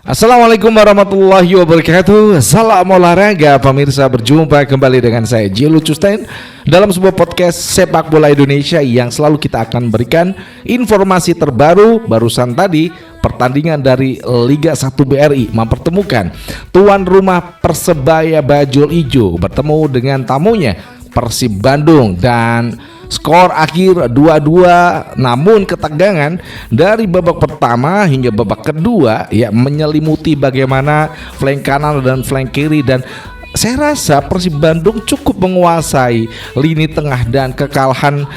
Assalamualaikum warahmatullahi wabarakatuh. Salam olahraga pemirsa, berjumpa kembali dengan saya Jilu Custen dalam sebuah podcast sepak bola Indonesia yang selalu kita akan berikan informasi terbaru. Barusan tadi pertandingan dari Liga 1 BRI mempertemukan tuan rumah Persebaya Bajul Ijo bertemu dengan tamunya Persib Bandung dan skor akhir 2-2, namun ketegangan dari babak pertama hingga babak kedua ya menyelimuti bagaimana flank kanan dan flank kiri, dan saya rasa Persib Bandung cukup menguasai lini tengah dan kekalahan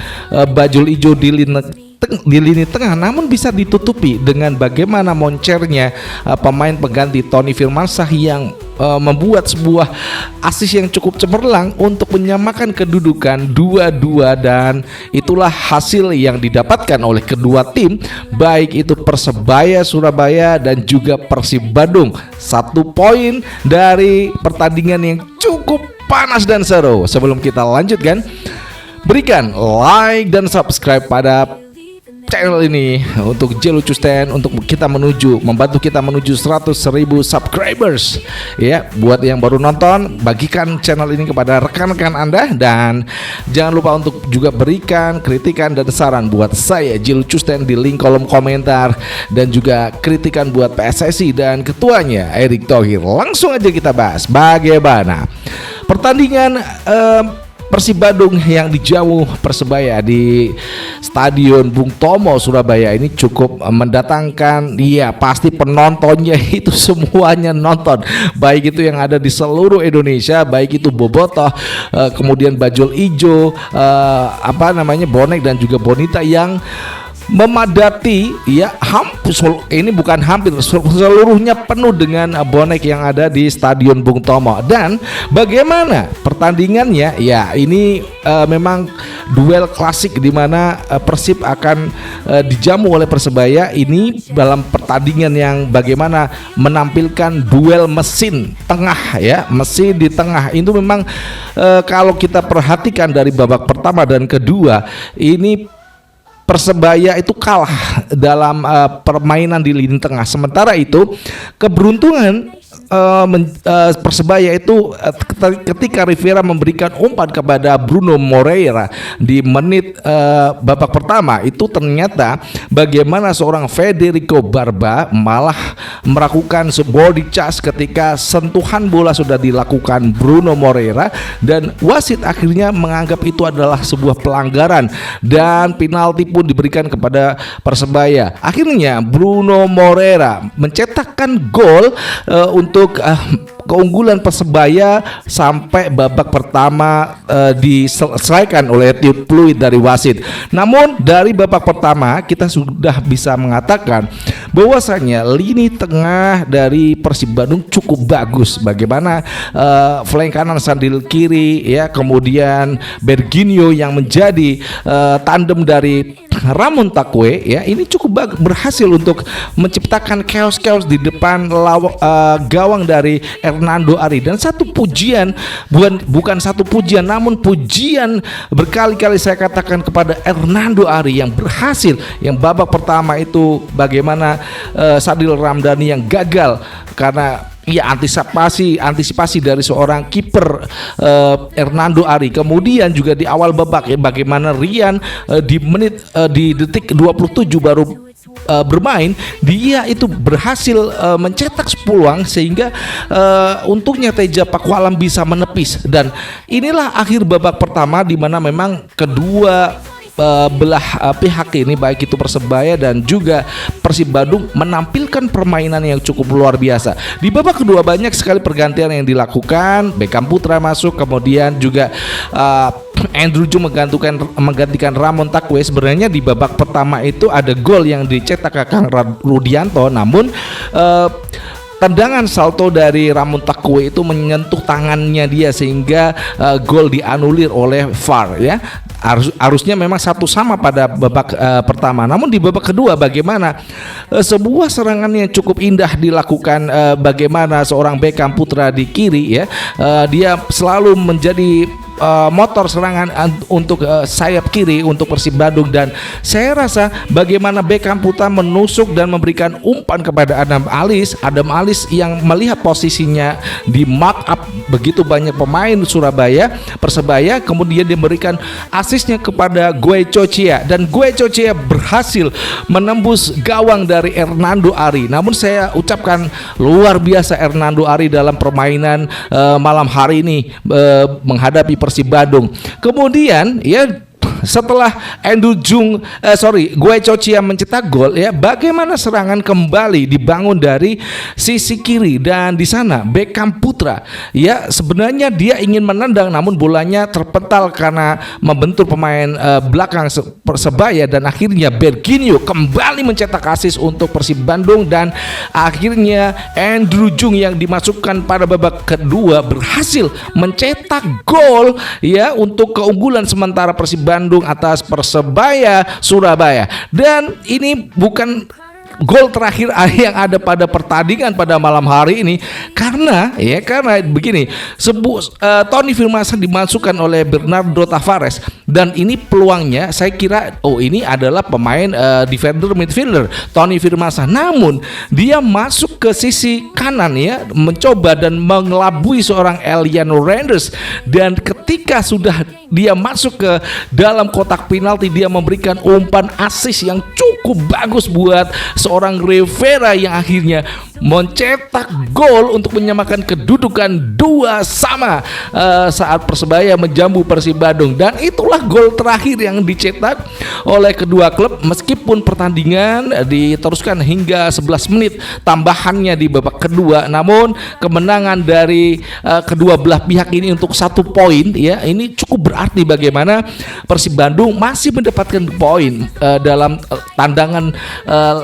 Bajul Ijo di lini tengah namun bisa ditutupi dengan bagaimana moncernya pemain pengganti Tony Firmansyah yang membuat sebuah assist yang cukup cemerlang untuk menyamakan kedudukan 2-2, dan itulah hasil yang didapatkan oleh kedua tim, baik itu Persebaya Surabaya dan juga Persib Bandung. 1 poin dari pertandingan yang cukup panas dan seru. Sebelum kita lanjutkan, berikan like dan subscribe pada channel ini untuk Jilu Custen, untuk kita membantu kita menuju 100.000 subscribers ya. Buat yang baru nonton, bagikan channel ini kepada rekan-rekan Anda, dan jangan lupa untuk juga berikan kritikan dan saran buat saya Jilu Custen di link kolom komentar, dan juga kritikan buat PSSI dan ketuanya Erick Thohir. Langsung aja kita bahas bagaimana pertandingan Persib Bandung yang dijamu Persebaya di Stadion Bung Tomo Surabaya ini cukup mendatangkan, ya pasti penontonnya itu semuanya nonton, baik itu yang ada di seluruh Indonesia, baik itu bobotoh, kemudian Bajul Ijo, bonek dan juga bonita yang memadati ya, ini bukan hampir, seluruhnya penuh dengan bonek yang ada di Stadion Bung Tomo. Dan bagaimana pertandingannya? Ya ini memang duel klasik di mana Persib akan dijamu oleh Persebaya ini dalam pertandingan yang bagaimana menampilkan duel mesin tengah ya, mesin di tengah itu memang kalau kita perhatikan dari babak pertama dan kedua ini Persebaya itu kalah dalam permainan di lini tengah. Sementara itu keberuntungan Persebaya itu ketika Rivera memberikan umpan kepada Bruno Moreira di menit babak pertama, itu ternyata bagaimana seorang Federico Barba malah melakukan body charge ketika sentuhan bola sudah dilakukan Bruno Moreira, dan wasit akhirnya menganggap itu adalah sebuah pelanggaran dan penalti pun diberikan kepada Persebaya. Akhirnya Bruno Moreira mencetakkan gol untuk keunggulan Persebaya sampai babak pertama diselesaikan oleh tiup fluid dari wasit. Namun dari babak pertama kita sudah bisa mengatakan bahwasanya lini tengah dari Persib Bandung cukup bagus. Bagaimana flank kanan Sandil kiri ya, kemudian Berginio yang menjadi tandem dari Ramon Takwe ya, ini cukup berhasil untuk menciptakan chaos di depan gawang dari Hernando Ari. Dan satu pujian, bukan satu pujian namun pujian berkali-kali saya katakan kepada Hernando Ari yang berhasil, yang babak pertama itu bagaimana Sadil Ramdhani yang gagal karena ya antisipasi dari seorang kiper Hernando Ari. Kemudian juga di awal babak ya, bagaimana Rian di detik 27 baru bermain, dia itu berhasil mencetak peluang sehingga untungnya Teja Pakualam bisa menepis. Dan inilah akhir babak pertama di mana memang kedua belah pihak ini, baik itu Persebaya dan juga Persib Bandung, menampilkan permainan yang cukup luar biasa. Di babak kedua banyak sekali pergantian yang dilakukan. Beckham Putra masuk, kemudian juga Andrew Ju menggantikan Ramon Takwe. Sebenarnya di babak pertama itu ada gol yang dicetak Kang Rudianto, namun tendangan salto dari Ramon Takwe itu menyentuh tangannya dia sehingga gol dianulir oleh VAR ya. Harusnya memang 1-1 pada babak pertama. Namun di babak kedua bagaimana sebuah serangan yang cukup indah dilakukan, bagaimana seorang Beckham Putra di kiri ya, dia selalu menjadi motor serangan untuk sayap kiri untuk Persib Bandung, dan saya rasa bagaimana Beckham Putra menusuk dan memberikan umpan kepada Adam Alis yang melihat posisinya di mark up begitu banyak pemain Surabaya Persebaya, kemudian dia memberikan asisnya kepada Goicoechea, dan Goicoechea berhasil menembus gawang dari Hernando Ari. Namun saya ucapkan luar biasa Hernando Ari dalam permainan malam hari ini menghadapi Persib Bandung. Kemudian ya setelah Goicoechea mencetak gol ya, bagaimana serangan kembali dibangun dari sisi kiri, dan di sana Beckham Putra ya sebenarnya dia ingin menendang namun bolanya terpental karena membentur pemain belakang Persebaya, dan akhirnya Berginio kembali mencetak asis untuk Persib Bandung, dan akhirnya Andrew Jung yang dimasukkan pada babak kedua berhasil mencetak gol ya untuk keunggulan sementara Persib Bandung atas Persebaya Surabaya. Dan ini bukan gol terakhir yang ada pada pertandingan pada malam hari ini, karena begini, Tony Firmansyah dimasukkan oleh Bernardo Tavares, dan ini peluangnya saya kira ini adalah pemain defender midfielder Tony Firmansyah, namun dia masuk ke sisi kanan ya, mencoba dan mengelabui seorang Eliano Renders, dan ketika sudah dia masuk ke dalam kotak penalti, dia memberikan umpan asis yang cukup bagus buat seorang Rivera yang akhirnya mencetak gol untuk menyamakan kedudukan 2-2 saat Persebaya menjamu Persib Bandung. Dan itulah gol terakhir yang dicetak oleh kedua klub, meskipun pertandingan diteruskan hingga 11 menit tambahannya di babak kedua, namun kemenangan dari kedua belah pihak ini untuk 1 poin ya, ini cukup berarti bagaimana Persib Bandung masih mendapatkan poin dalam tandangan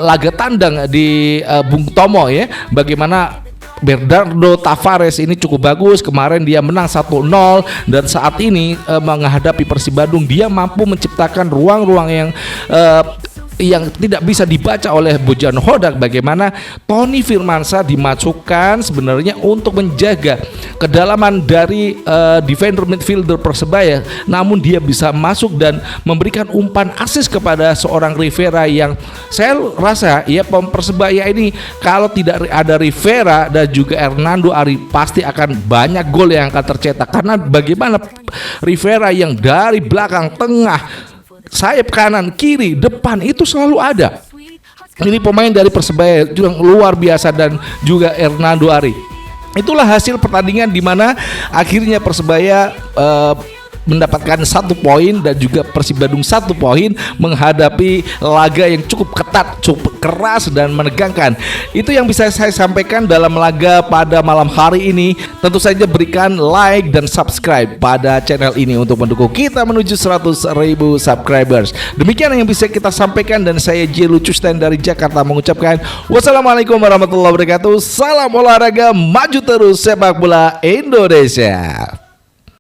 laga tandang di Bung Tomo ya. Bagaimana Bernardo Tavares ini cukup bagus, kemarin dia menang 1-0, dan saat ini menghadapi Persib Bandung dia mampu menciptakan ruang-ruang yang tidak bisa dibaca oleh Bojan Hodak. Bagaimana Tony Firmansyah dimasukkan sebenarnya untuk menjaga kedalaman dari defender midfielder Persebaya, namun dia bisa masuk dan memberikan umpan asis kepada seorang Rivera yang saya rasa ya Persebaya ini kalau tidak ada Rivera dan juga Hernando Ari pasti akan banyak gol yang akan tercetak, karena bagaimana Rivera yang dari belakang, tengah, sayap kanan, kiri, depan itu selalu ada. Ini pemain dari Persebaya yang luar biasa, dan juga Hernando Ari. Itulah hasil pertandingan di mana akhirnya Persebaya mendapatkan 1 poin dan juga Persib Bandung 1 poin menghadapi laga yang cukup ketat, cukup keras dan menegangkan. Itu yang bisa saya sampaikan dalam laga pada malam hari ini. Tentu saja berikan like dan subscribe pada channel ini untuk mendukung kita menuju 100.000 subscribers. Demikian yang bisa kita sampaikan, dan saya J. Lucusten dari Jakarta mengucapkan wassalamualaikum warahmatullahi wabarakatuh. Salam olahraga, maju terus sepak bola Indonesia.